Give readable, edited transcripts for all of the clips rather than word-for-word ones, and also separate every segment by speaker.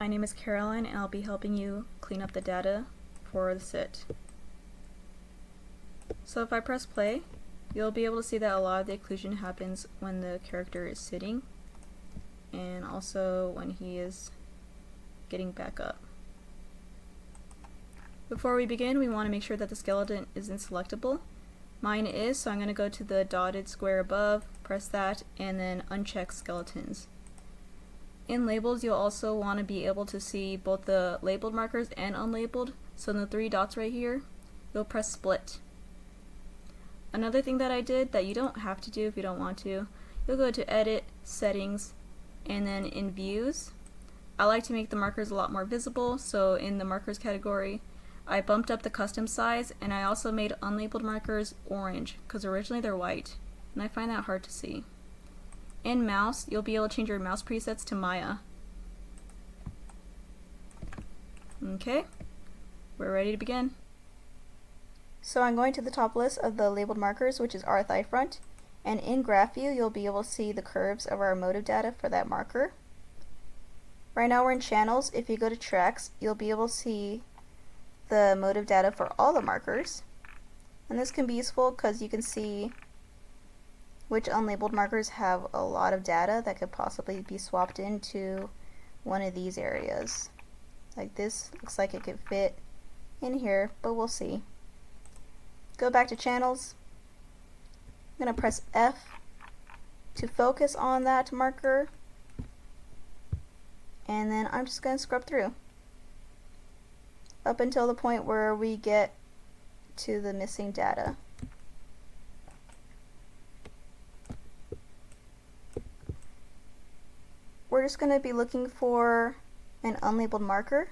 Speaker 1: My name is Caroline and I'll be helping you clean up the data for the sit. So if I press play, you'll be able to see that a lot of the occlusion happens when the character is sitting and also when he is getting back up. Before we begin, we want to make sure that the skeleton isn't selectable. Mine is, so I'm going to go to the dotted square above, press that, and then uncheck skeletons. In labels, you'll also want to be able to see both the labeled markers and unlabeled, so in the three dots right here, you'll press split. Another thing that I did that you don't have to do if you don't want to, you'll go to Edit, Settings, and then in Views. I like to make the markers a lot more visible, so in the markers category, I bumped up the custom size, and I also made unlabeled markers orange, because originally they're white, and I find that hard to see. In mouse, you'll be able to change your mouse presets to Maya. Okay, we're ready to begin. So I'm going to the top list of the labeled markers, which is our thigh front, and in Graph View you'll be able to see the curves of our motive data for that marker. Right now we're in channels. If you go to tracks, you'll be able to see the motive data for all the markers, and this can be useful because you can see which unlabeled markers have a lot of data that could possibly be swapped into one of these areas. Like this looks like it could fit in here, but we'll see. Go back to channels. I'm going to press F to focus on that marker, and then I'm just going to scrub through up until the point where we get to the missing data. We're just going to be looking for an unlabeled marker.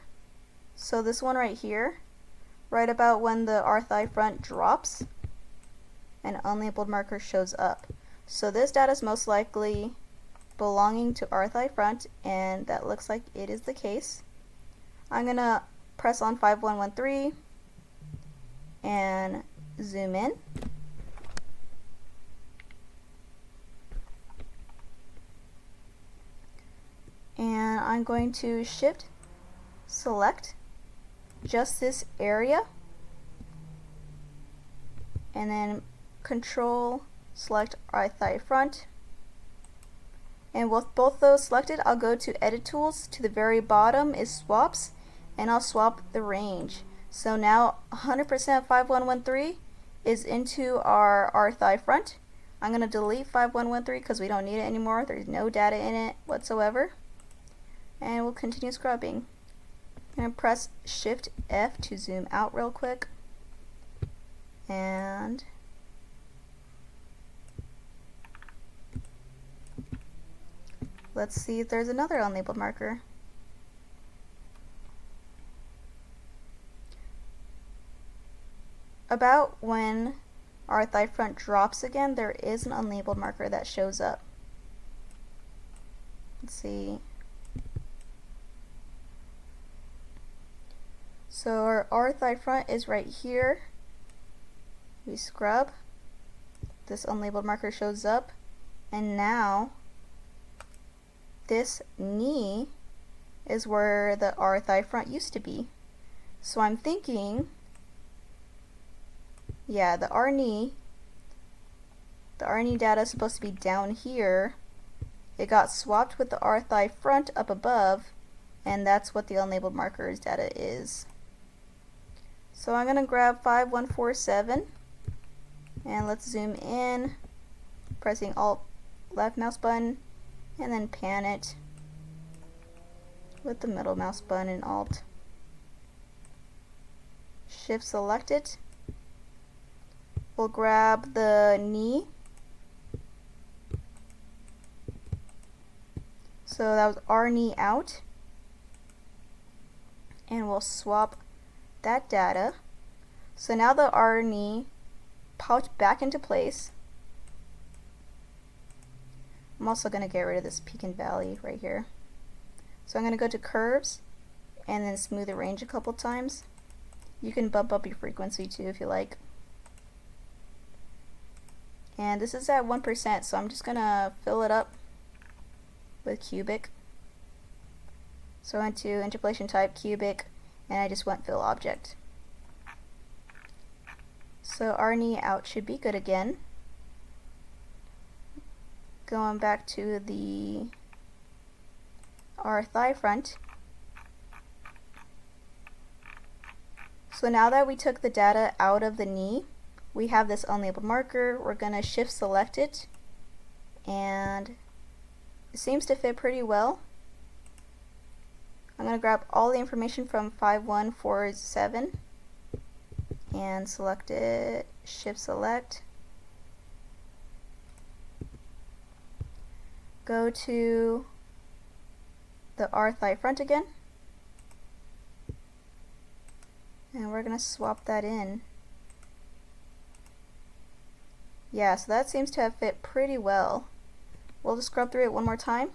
Speaker 1: So this one right here, right about when the R thigh front drops, an unlabeled marker shows up. So this data is most likely belonging to R thigh front, and that looks like it is the case. I'm going to press on 5113 and zoom in. And I'm going to shift select just this area, and then control select our thigh front, and with both those selected, I'll go to edit tools. To the very bottom is swaps, and I'll swap the range. So now 100% 5113 is into our thigh front. I'm going to delete 5113 because we don't need it anymore. There's no data in it whatsoever. And we'll continue scrubbing. I'm going to press Shift F to zoom out real quick. And let's see if there's another unlabeled marker. About when our thigh front drops again, there is an unlabeled marker that shows up. Let's see. So our R thigh front is right here. We scrub. This unlabeled marker shows up. And now this knee is where the R thigh front used to be. So I'm thinking, yeah, the R knee data is supposed to be down here. It got swapped with the R thigh front up above, and that's what the unlabeled markers data is. So I'm going to grab 5147 and let's zoom in, pressing Alt left mouse button and then pan it with the middle mouse button and Alt. Shift select it. We'll grab the knee. So that was our knee out. And we'll swap that data. So now the R knee popped back into place. I'm also going to get rid of this peak and valley right here. So I'm going to go to curves and then smooth the range a couple times. You can bump up your frequency too if you like. And this is at 1%, so I'm just going to fill it up with cubic. So I went to interpolation type, cubic, and I just went fill object. So our knee out should be good again. Going back to our thigh front. So now that we took the data out of the knee, we have this unlabeled marker. We're going to shift select it, and it seems to fit pretty well. I'm going to grab all the information from 5147 and select it, shift select, go to the R thigh front again, and we're going to swap that in. Yeah, so that seems to have fit pretty well. We'll just scrub through it one more time.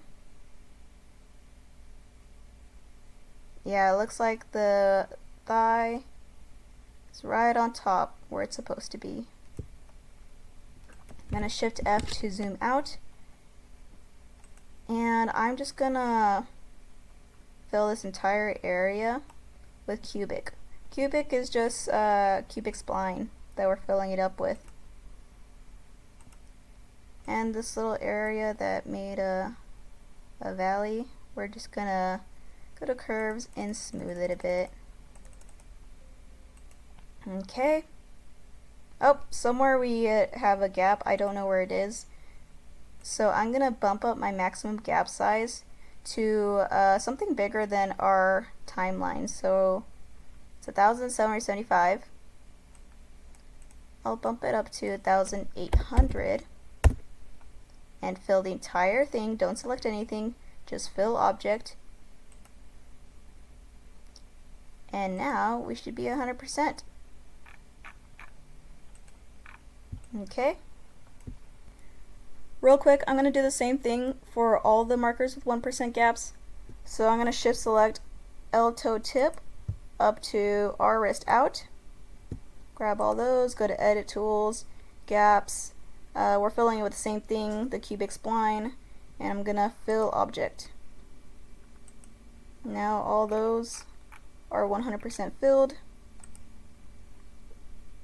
Speaker 1: Yeah, it looks like the thigh is right on top where it's supposed to be. I'm going to shift F to zoom out. And I'm just going to fill this entire area with cubic. Cubic is just cubic spline that we're filling it up with. And this little area that made a valley, we're just going to go to curves and smooth it a bit. Okay. Oh, somewhere we have a gap. I don't know where it is. So I'm going to bump up my maximum gap size to something bigger than our timeline. So it's 1,775. I'll bump it up to 1,800 and fill the entire thing. Don't select anything, just fill object. And now we should be 100%. Okay. Real quick, I'm going to do the same thing for all the markers with 1% gaps. So I'm going to shift select L toe tip up to R wrist out. Grab all those, go to edit tools, gaps. We're filling it with the same thing, the cubic spline, and I'm going to fill object. Now all those are 100% filled.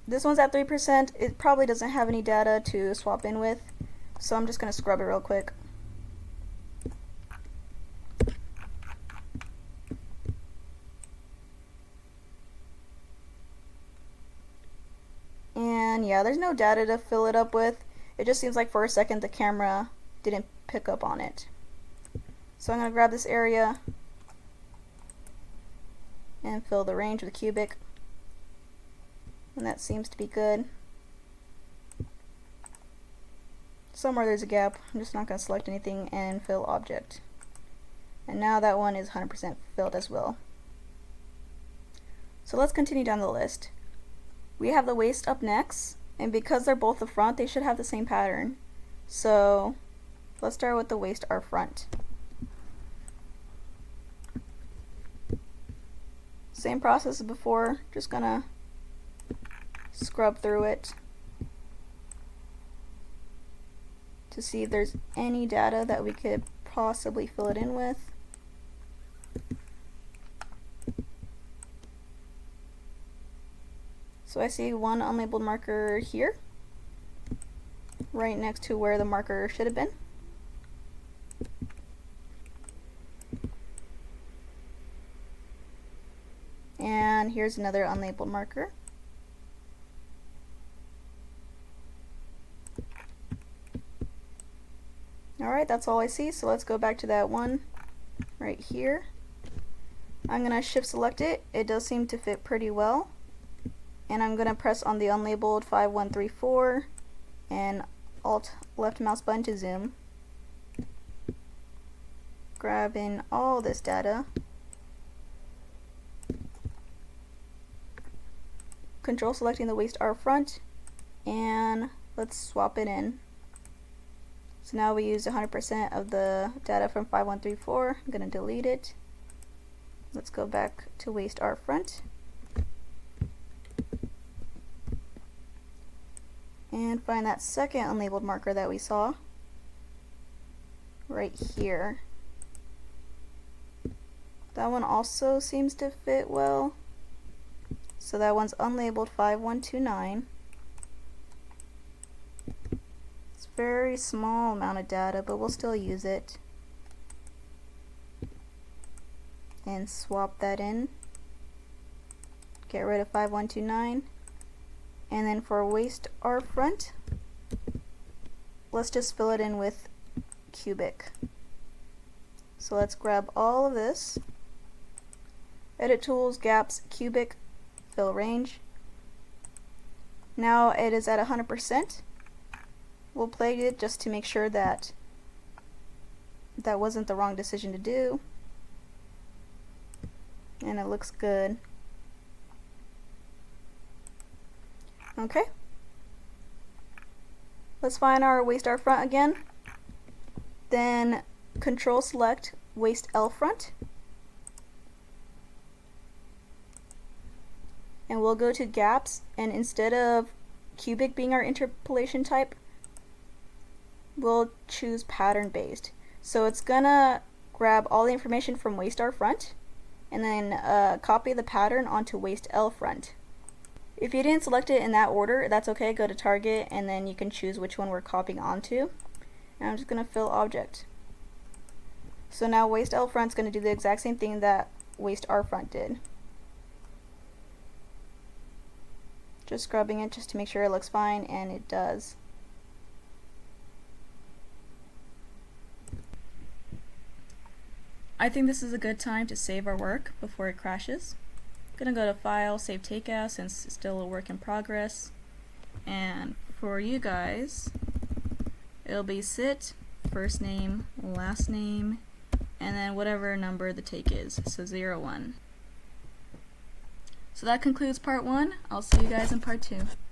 Speaker 1: This one's at 3%. It probably doesn't have any data to swap in with, so I'm just going to scrub it real quick. And yeah, there's no data to fill it up with. It just seems like for a second the camera didn't pick up on it. So I'm going to grab this area and fill the range with cubic. And that seems to be good. Somewhere there's a gap. I'm just not going to select anything and fill object. And now that one is 100% filled as well. So let's continue down the list. We have the waist up next, and because they're both the front, they should have the same pattern. So let's start with the waist R front. Same process as before, just gonna scrub through it to see if there's any data that we could possibly fill it in with. So I see one unlabeled marker here, right next to where the marker should have been. And here's another unlabeled marker. Alright, that's all I see, so let's go back to that one right here. I'm going to shift select it. It does seem to fit pretty well. And I'm going to press on the unlabeled 5134 and Alt left mouse button to zoom. Grab in all this data. Control selecting the waist R front, and let's swap it in. So now we use 100% of the data from 5134. I'm going to delete it. Let's go back to waist R front. And find that second unlabeled marker that we saw right here. That one also seems to fit well. So that one's unlabeled 5129. It's a very small amount of data, but we'll still use it. And swap that in. Get rid of 5129. And then for waste R front, let's just fill it in with cubic. So let's grab all of this. Edit tools, gaps, cubic, fill range. Now it is at 100%. We'll play it just to make sure that that wasn't the wrong decision to do. And it looks good. Okay. Let's find our waste R front again. Then control select waste L front. And we'll go to gaps, and instead of cubic being our interpolation type, we'll choose pattern based. So it's gonna grab all the information from waste R front and then copy the pattern onto waste L front. If you didn't select it in that order, that's okay. Go to target and then you can choose which one we're copying onto. And I'm just gonna fill object. So now waste L front is gonna do the exact same thing that waste R front did. Just scrubbing it just to make sure it looks fine, and it does. I think this is a good time to save our work before it crashes. I'm gonna go to File, Save Takeout since it's still a work in progress. And for you guys, it'll be sit, first name, last name, and then whatever number the take is, so 01. So that concludes part 1. I'll see you guys in part 2.